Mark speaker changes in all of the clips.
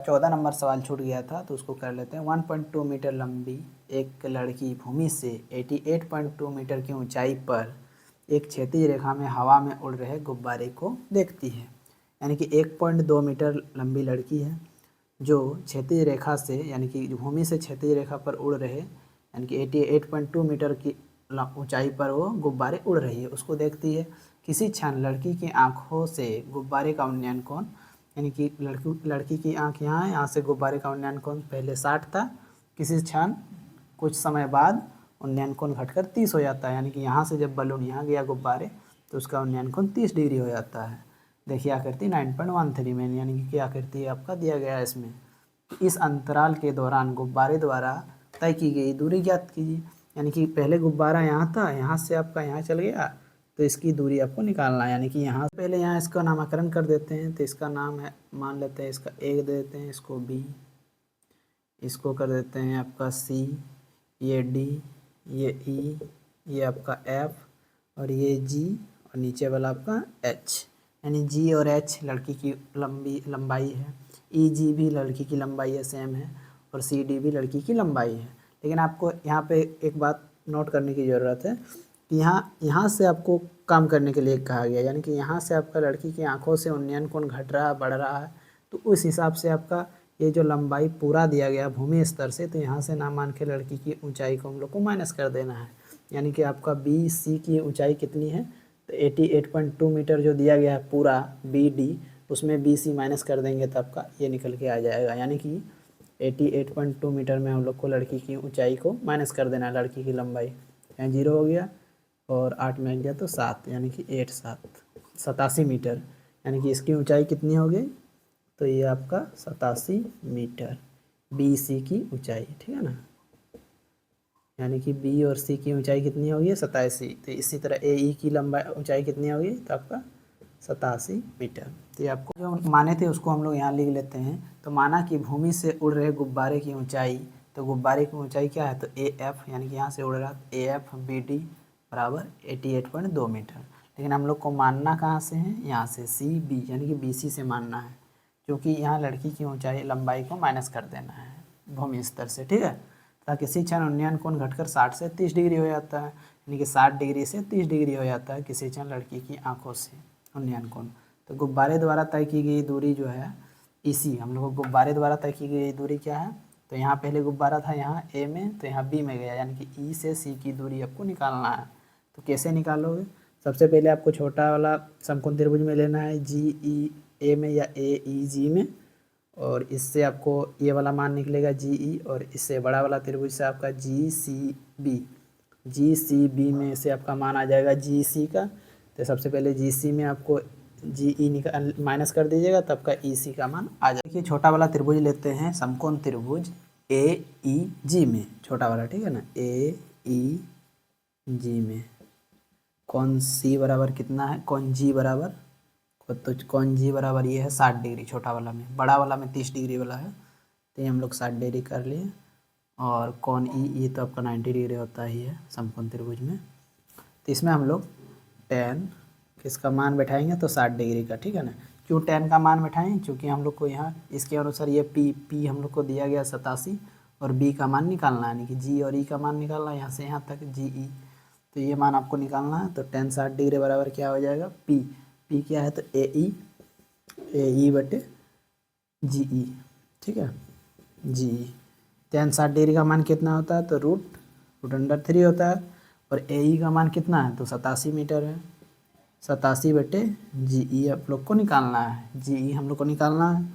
Speaker 1: 14 number सवाल छूट गया था तो उसको कर लेते हैं। 1.2 मीटर लंबी एक लड़की भूमि से 88.2 मीटर की ऊंचाई पर एक क्षैतिज रेखा में हवा में उड़ रहे गुब्बारे को देखती है। यानी कि 1.2 मीटर लंबी लड़की है जो क्षैतिज रेखा से यानी कि भूमि से क्षैतिज रेखा पर उड़ रहे यानी कि 88.2 मीटर की ऊंचाई पर वो गुब्बारे उड़ रही है, उसको देखती है। किसी क्षण लड़की की आंखों से गुब्बारे का उन्नयन कोण यानी कि लड़की की आंख यहाँ है, यहाँ से गुब्बारे का उन्नयन कोण पहले 60 था, किसी क्षण कुछ समय बाद उन्नयन कोण घटकर 30 हो जाता है। यानी कि यहाँ से जब बलून यहाँ गया गुब्बारे तो उसका उन्नयन कोण 30 डिग्री हो जाता है। देखिए आकृति 9.13 में, यानी कि क्या आकृति आपका दिया गया है इसमें। इस अंतराल के दौरान गुब्बारे द्वारा तय की गई दूरी ज्ञात कीजिए। यानी कि पहले गुब्बारा यहाँ था, यहाँ से आपका यहाँ चल गया तो इसकी दूरी आपको निकालना है। यानी कि यहाँ पहले यहाँ इसका नामकरण कर देते हैं, तो इसका नाम है, मान लेते हैं इसका ए दे देते हैं, इसको बी, इसको कर देते हैं आपका सी, ये डी, ये ई, ये आपका एफ और ये जी और नीचे वाला आपका एच। यानी जी और एच लड़की की लंबाई है, ई जी भी लड़की की लंबाई है सेम है और सी डी भी लड़की की लंबाई है। लेकिन आपको यहाँ पे एक बात नोट करने की ज़रूरत है कि यहाँ से आपको काम करने के लिए कहा गया, यानी कि यहाँ से आपका लड़की की आंखों से उन्नयन कोण घट रहा बढ़ रहा है, तो उस हिसाब से आपका ये जो लंबाई पूरा दिया गया भूमि स्तर से, तो यहाँ से ना मान के लड़की की ऊंचाई को हम लोग को माइनस कर देना है। यानी कि आपका बी सी की ऊंचाई कितनी है, तो 88.2 मीटर जो दिया गया है पूरा बी डी, उसमें बी सी माइनस कर देंगे तो आपका ये निकल के आ जाएगा। यानी कि 88.2 मीटर में हम लोग को लड़की की ऊंचाई को माइनस कर देना है, लड़की की लंबाई। यहाँ 0 हो गया और 8 में गया तो 7, यानी कि 8 7 87 मीटर। यानी कि इसकी ऊंचाई कितनी हो गई, तो ये आपका 87 मीटर बी सी की ऊंचाई, ठीक है ना। यानी कि बी और सी की ऊंचाई कितनी होगी 87। तो इसी तरह ए ई की लंबाई ऊंचाई कितनी होगी, तो आपका 87 मीटर। तो ये आपको जो माने थे उसको हम लोग यहाँ लिख लेते हैं। तो माना कि भूमि से उड़ रहे गुब्बारे की ऊंचाई, तो गुब्बारे की ऊंचाई क्या है, तो ए एफ, यानी कि यहाँ से उड़ रहा ए एफ बी डी बराबर 88.2 मीटर। लेकिन हम लोग को मानना कहाँ से है, यहाँ से सी बी, यानी कि बी सी से मानना है, क्योंकि यहाँ लड़की की ऊंचाई लंबाई को माइनस कर देना है भूमि स्तर से, ठीक है। ताकि किसी क्षण उन्नयन कोण घटकर 60 से 30 डिग्री हो जाता है, यानी कि 60 डिग्री से 30 डिग्री हो जाता है किसी क्षण लड़की की आंखों से उन्नयन कोण। तो गुब्बारे द्वारा तय की गई दूरी जो है इसी, हम लोग को गुब्बारे द्वारा तय की गई दूरी क्या है, तो यहाँ पहले गुब्बारा था यहाँ ए में, तो यहाँ बी में गया, यानी कि ई से सी की दूरी आपको निकालना है। तो कैसे निकालोगे, सबसे पहले आपको छोटा वाला समकोण त्रिभुज में लेना है, जी ई ए में या ए ई जी में, और इससे आपको ये वाला मान निकलेगा जी ई, और इससे बड़ा वाला त्रिभुज से आपका जी सी बी में से आपका मान आ जाएगा जी सी का। तो सबसे पहले जी सी में आपको जी ई निकाल माइनस कर दीजिएगा, तब का ई सी का मान आ जाएगा। देखिए छोटा वाला त्रिभुज लेते हैं, समकोण त्रिभुज ए ई जी में, छोटा वाला, ठीक है ना, ए ई जी में कौन सी बराबर कितना है, कौन जी बराबर, तो कौन जी बराबर ये है 60 डिग्री छोटा वाला में, बड़ा वाला में 30 डिग्री वाला है, तो ये हम लोग 60 डिग्री कर लिए। और कौन ई, ये तो आपका 90 डिग्री होता ही है समकोण त्रिभुज में। तो इसमें हम लोग tan किसका मान बैठाएंगे, तो 60 डिग्री का, ठीक है ना। क्यों tan का मान बैठाएं, क्योंकि हम लोग को यहाँ इसके अनुसार ये पी हम लोग को दिया गया 87 और बी का मान निकालना है, यानी कि जी और ई का मान निकालना है यहाँ से यहाँ तक जी ई, तो ये मान आपको निकालना है। तो tan 60 डिग्री बराबर क्या हो जाएगा, पी क्या है, तो ए ई बटे जी ई, ठीक है, जी ई। tan 60 डिग्री का मान कितना होता है, तो रूट अंडर 3 होता है, और ए ई का मान कितना है, तो 87 मीटर है, 87 बटे जी ई आप लोग को निकालना है, जी ई हम लोग को निकालना है।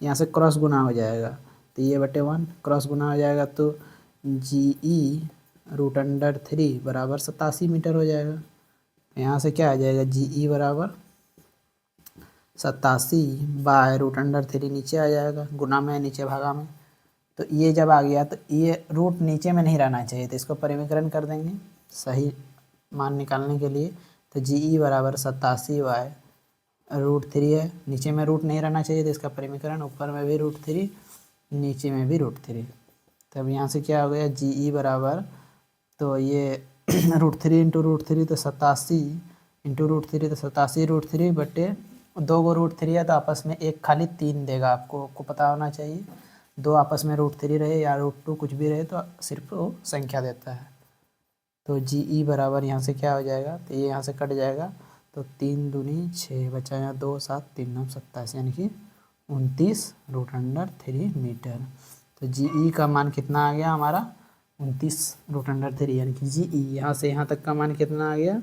Speaker 1: यहाँ से क्रॉस गुना हो जाएगा, तो ये बटे 1 क्रॉस गुना हो जाएगा, तो जी ई रूट अंडर 3 बराबर 87 मीटर हो जाएगा। यहाँ से क्या आ जाएगा, जी ई बराबर 87 बाय रूट अंडर 3 नीचे आ जाएगा, गुना में नीचे भागा में, तो ये जब आ गया तो ये रूट नीचे में नहीं रहना चाहिए, तो इसको परिमीकरण कर देंगे सही मान निकालने के लिए। तो जी ई बराबर 87 बाय रूट 3 है, नीचे में रूट नहीं रहना चाहिए, तो इसका परिमीकरण ऊपर में भी रूट 3 नीचे में भी रूट 3। तब यहाँ से क्या हो गया, जी ई बराबर, तो ये रूट 3 इंटू रूट 3 तो 87 इंटू रूट 3 तो 87 रूट 3 बटे दो को √3 है तो आपस में एक खाली 3 देगा, आपको पता होना चाहिए। दो आपस में √3 रहे या √2 कुछ भी रहे तो सिर्फ वो संख्या देता है। तो GE बराबर यहाँ से क्या हो जाएगा, तो ये यहाँ से कट जाएगा, तो 3 दूनी 6 बचा, यहाँ 2 7 3 9 27, यानी कि 29√3 मीटर। तो GE का मान कितना आ गया हमारा 29√3, यानी कि GE यहाँ से यहाँ तक का मान कितना आ गया,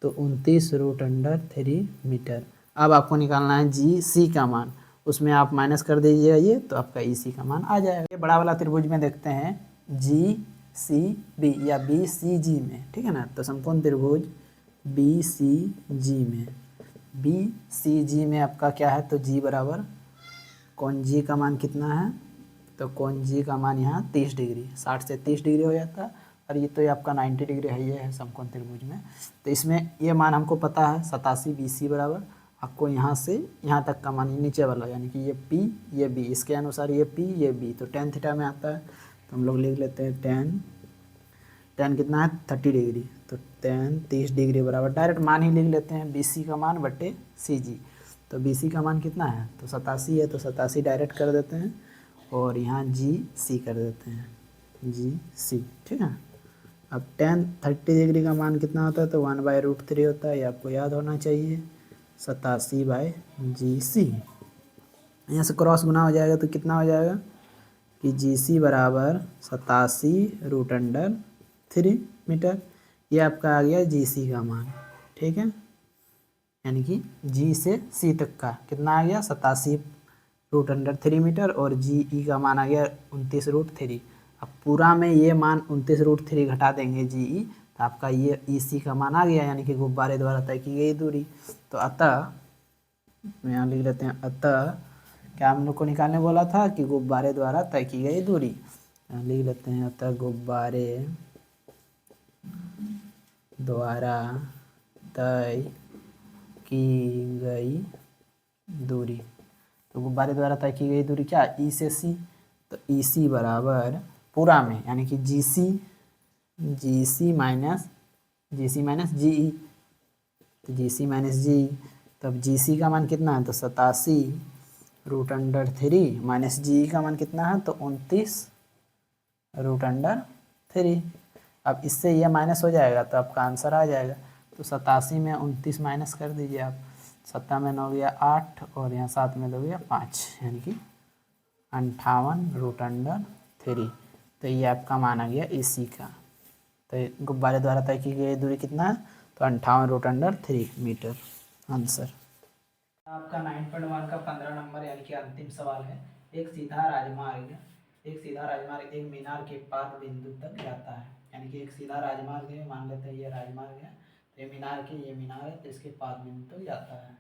Speaker 1: तो 29√3 मीटर। अब आपको निकालना है GC का मान, उसमें आप माइनस कर दीजिएगा ये, तो आपका EC का मान आ जाएगा। ये बड़ा वाला त्रिभुज में देखते हैं GCB या BCG में, ठीक है ना। तो समकोण त्रिभुज BCG में, BCG में आपका क्या है, तो G बराबर कोण G का मान कितना है, तो कोण G का मान यहाँ 30 डिग्री, 60 से 30 डिग्री हो जाता है, और ये तो ये आपका 90 डिग्री है, ये है समकोण त्रिभुज में। तो इसमें ये मान हमको पता है 87 BC बराबर, आपको यहाँ से यहाँ तक का मान नीचे वाला, यानी कि ये P ये B, इसके अनुसार ये P ये B, तो tan थीटा में आता है, तो हम लोग लिख लेते हैं tan कितना है 30 डिग्री, तो tan 30 डिग्री बराबर, डायरेक्ट मान ही लिख लेते हैं BC का मान बटे CG। तो BC का मान कितना है, तो 87 है, तो 87 डायरेक्ट कर देते हैं, और यहाँ GC कर देते हैं, GC, ठीक है। अब tan 30 डिग्री का मान कितना होता है, तो 1/√3 होता है, ये आपको याद होना चाहिए, 87/GC। यहाँ से क्रॉस गुना हो जाएगा तो कितना हो जाएगा कि GC बराबर 87√3 मीटर, ये आपका आ गया GC का मान, ठीक है। यानी कि G से C तक का कितना आ गया 87√3 मीटर, और GE का मान आ गया 29√3। अब पूरा में ये मान 29√3 घटा देंगे GE, तो आपका ये EC का मान आ गया, यानी कि गुब्बारे द्वारा तय की गई दूरी। तो अतः यहाँ लिख लेते हैं, अतः क्या हम लोग को निकालने बोला था कि गुब्बारे द्वारा तय की गई दूरी, लिख लेते हैं, अतः गुब्बारे द्वारा तय की गई दूरी। तो गुब्बारे द्वारा तय की गई दूरी क्या, E से C, तो EC बराबर पूरा में, यानी कि GC माइनस GE, तो GC माइनस GE, तब GC का मान कितना है, तो 87√3 माइनस GE का मान कितना है, तो 29√3। अब इससे यह माइनस हो जाएगा तो आपका आंसर आ जाएगा। तो 87 में 29 माइनस कर दीजिए आप, 7 में 9 गया 8, और यहाँ 7 में 2 गया 5, यानी कि 58√3। तो ये आपका मान आ गया EC का। तो गुब्बारे द्वारा तय की गई दूरी कितना है, तो 58√3 मीटर, आंसर। आपका 9.1 का 15 नंबर यानी कि अंतिम सवाल है। एक सीधा राजमार्ग एक मीनार के पाद बिंदु तक जाता है, यानी कि एक सीधा राजमार्ग है, मान लेते हैं ये राजमार्ग है, तो ये मीनार है, तो इसके पाद बिंदु तक जाता है।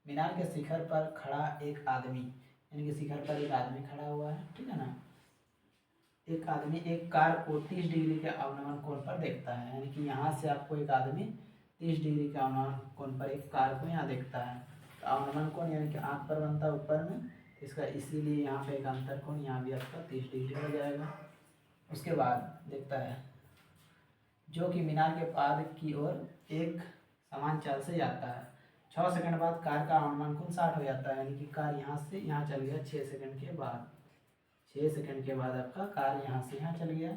Speaker 1: मीनार के शिखर पर खड़ा एक आदमी, यानी कि शिखर पर एक आदमी खड़ा हुआ है, ठीक है ना। एक आदमी एक कार को 30 डिग्री के अवनमन कोण पर देखता है, यानी कि यहाँ से आपको एक आदमी 30 डिग्री के अवनमन कोण पर एक कार को यहाँ देखता है। तो अवनमन कोण यानी कि आँख पर बनता है ऊपर में, इसका इसीलिए यहाँ पे एक अंतर कोण, यहाँ भी आपका 30 डिग्री हो जाएगा। उसके बाद देखता है जो कि मीनार के पाद की ओर एक समान चाल से जाता है। 6 सेकंड बाद कार का अवनमन कोण 60 हो जाता है, यानी कि कार यहाँ से यहाँ चल गया 6 सेकंड के बाद। 6 सेकंड के बाद आपका कार यहाँ से यहाँ चल गया,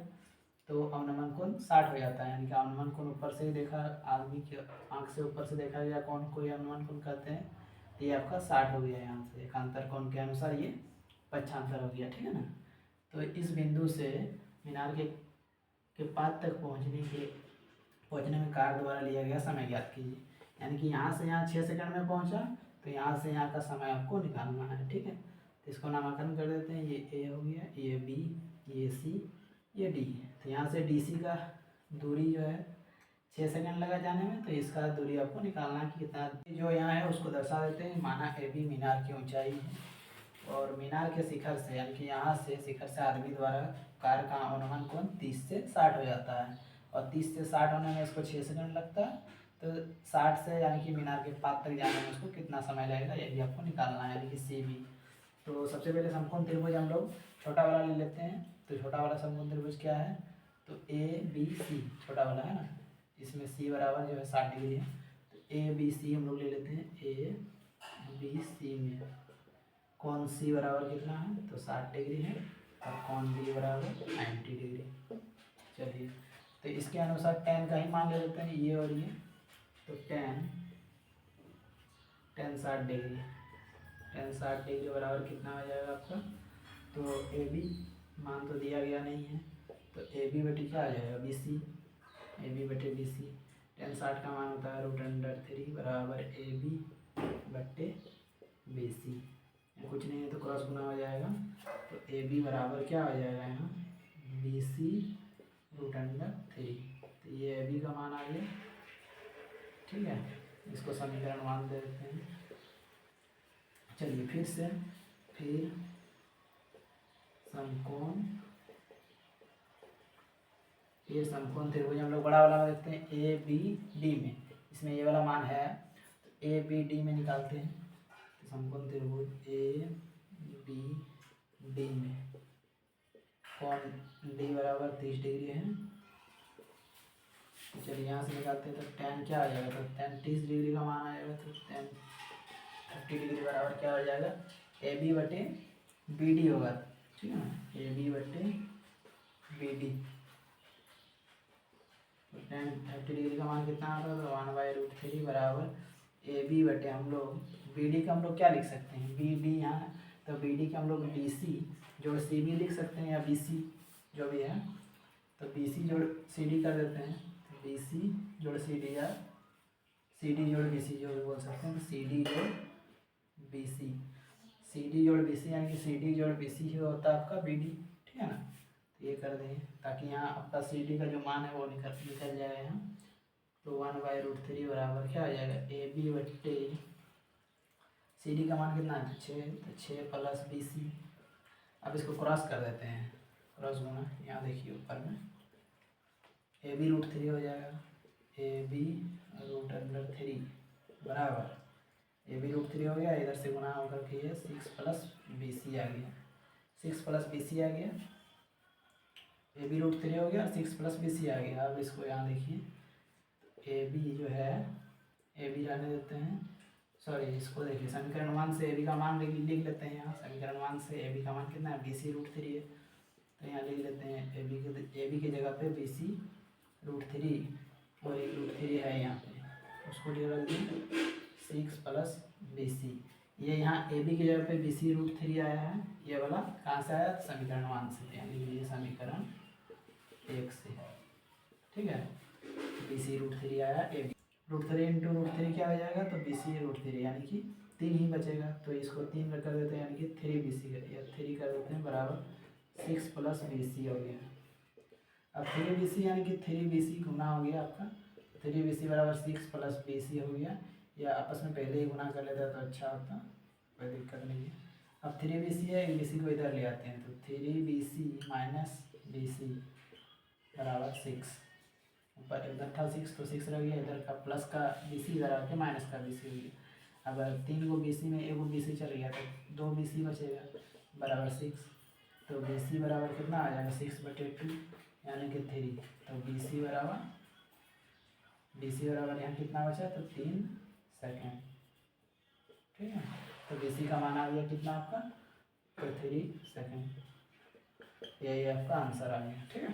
Speaker 1: तो अवनमन कोण 60 हो जाता है, यानी कि अवनमन कोण ऊपर से ही देखा, आदमी की आँख से ऊपर से देखा गया कोण को अवनमन कोण कहते हैं, तो ये आपका 60 हो गया। यहाँ से एकांतर कोण के अनुसार ये पक्षांतर हो गया, ठीक है ना। तो इस बिंदु से मीनार के पाद तक पहुँचने में कार द्वारा लिया गया समय ज्ञात कीजिए, यानी कि यहाँ से यहाँ 6 सेकंड में पहुँचा, तो यहाँ से यहाँ का समय आपको निकालना है, ठीक है। तो इसको नामांकन कर देते हैं, ये A हो गया, ये B, ये C, ये D। तो यहाँ से DC का दूरी जो है 6 सेकंड लगा जाने में, तो इसका दूरी आपको निकालना है कि कितना, जो यहाँ है उसको दर्शा देते हैं। माना AB मीनार की ऊंचाई है, और मीनार के शिखर से, यानी कि यहाँ से शिखर से आदमी द्वारा कार का अवनमन कोण 30 से 60 हो जाता है, और 30 से 60 होने में इसको 6 सेकंड लगता है। तो 60 से यानी कि मीनार के पाद तक जाने में उसको कितना समय लगेगा, ये भी आपको निकालना है, यानी कि CB। तो सबसे पहले समकोण त्रिभुज हम लोग छोटा वाला ले लेते हैं। तो छोटा वाला समकोण त्रिभुज क्या है, तो ABC छोटा वाला है ना, इसमें C बराबर जो है 60 डिग्री है, तो ABC हम लोग ले लेते हैं, बी सी में। कौन सी बराबर कितना है, तो 60 डिग्री है, और कौन बी बराबर 90 डिग्री। चलिए, तो इसके अनुसार टेन का ही मान ले लेते हैं, ये और ये। तो टेन 60 डिग्री, 60 डिग्री बराबर कितना हो जाएगा आपका, तो ए बी मान तो दिया गया नहीं है, तो ए बी बटे क्या आ जाएगा, बी सी। ए बी बटे बी सी, 60 का मान होता है √3 बराबर ए बी बटे बी सी। कुछ नहीं है तो क्रॉस गुना हो जाएगा, तो ए बी बराबर क्या हो जाएगा यहाँ, बी सी √3। तो ये ए बी का मान आ गया। ठीक है, इसको समीकरण 1 दे देते हैं। चलिए फिर समकोण त्रिभुज हम लोग बड़ा वाला देखते हैं ए बी डी में। इसमें ये वाला मान है, तो ए बी डी में निकालते हैं। तो समकोण त्रिभुज ए बी डी में कोण डी बराबर 30 डिग्री है। तो चलिए यहाँ से निकालते हैं, तो टेन क्या आ जाएगा, तो टेन 30 डिग्री का मान आएगा, तो टेन 30 डिग्री बराबर क्या हो जाएगा, ए बी बटे बी डी होगा। ठीक है ना, ए बी बटे बी डी। तो टेन 30 डिग्री का मान कितना आता है, तो 1/√3 बराबर ए बी बटे, हम लोग बी डी का हम लोग क्या लिख सकते हैं, बी डी यहाँ, तो बी डी का हम लोग बी सी जोड़ सी बी लिख सकते हैं, या बी सी जो भी है, तो बी सी जोड़ सी डी कर देते हैं। बी सी जोड़ सी डी, या सी डी जोड़ बी सी जो भी बोल सकते हैं, सी डी जोड़ बी सी। सी डी जोड़ बी सी यानी कि सी डी जोड़ बी सी ही होता है आपका बी डी। ठीक है ना, तो ये कर देंगे ताकि यहाँ आपका सी डी का जो मान है वो निकल जाएगा यहाँ। तो 1/√3 बराबर क्या हो जाएगा, ए बी बट्टे सी डी का मान कितना है, 6, तो 6 + बी सी। अब इसको क्रॉस कर देते हैं, क्रॉस गुना, यहाँ देखिए ऊपर में ए बी √3 हो जाएगा, ए बी √3 बराबर ए बी √3 हो गया, इधर से गुना होकर के ये 6 + बी सी आ गया, 6 + बी सी आ गया, ए बी √3 हो गया, 6 + बी सी आ गया। अब इसको यहाँ देखिए, ए बी जो है, ए बी रहने देते हैं, सॉरी इसको देखिए समीकरण 1 से ए बी का मान लिख लेते हैं। यहाँ समीकरण 1 से ए बी का मान कितना है, बी सी √3 है, तो यहाँ लिख लेते हैं ए बी की जगह पे बी सी √3, और एक √3 है यहाँ पे, उसको रख दें 6 + बी सी। ये यहाँ ए बी की जगह पे बी सी √3 आया है, ये वाला कहाँ से आया, समीकरण 1 से, यानी ये समीकरण 1 से। ठीक है, बी सी √3 आया, ए बी √3 × √3 क्या हो जाएगा, तो बी सी √3 यानी कि 3 ही बचेगा, तो इसको 3 कर देते हैं, यानी कि 3 बी सी, या 3 कर देते हैं बराबर 6 + बी सी हो गया। अब 3 बी सी यानी कि 3 बी सी गुना हो गया आपका, 3 बी सी बराबर 6 + बी सी हो गया, या आपस में पहले ही गुना कर लेता तो अच्छा होता, कोई दिक्कत नहीं है। अब 3 बी सी है, एक बी सी को इधर ले आते हैं, तो 3 बी सी - बी सी बराबर 6। ऊपर इधर था 6 तो 6 रह गया, इधर का प्लस का बी सी इधर आके माइनस का बी सी हो गया। अगर 3 को बी सी में 1 बी सी चल गया तो 2 बी सी बचेगा बराबर 6, तो बी सी बराबर कितना आ जाएगा, 6/2 यानी कि 3। तो बी सी बराबर यहाँ कितना बचा, तो 3 सेकेंड। ठीक है, तो बी सी का मान आ गया कितना आपका, तो 3 सेकेंड। यही आपका आंसर आ गया। ठीक है।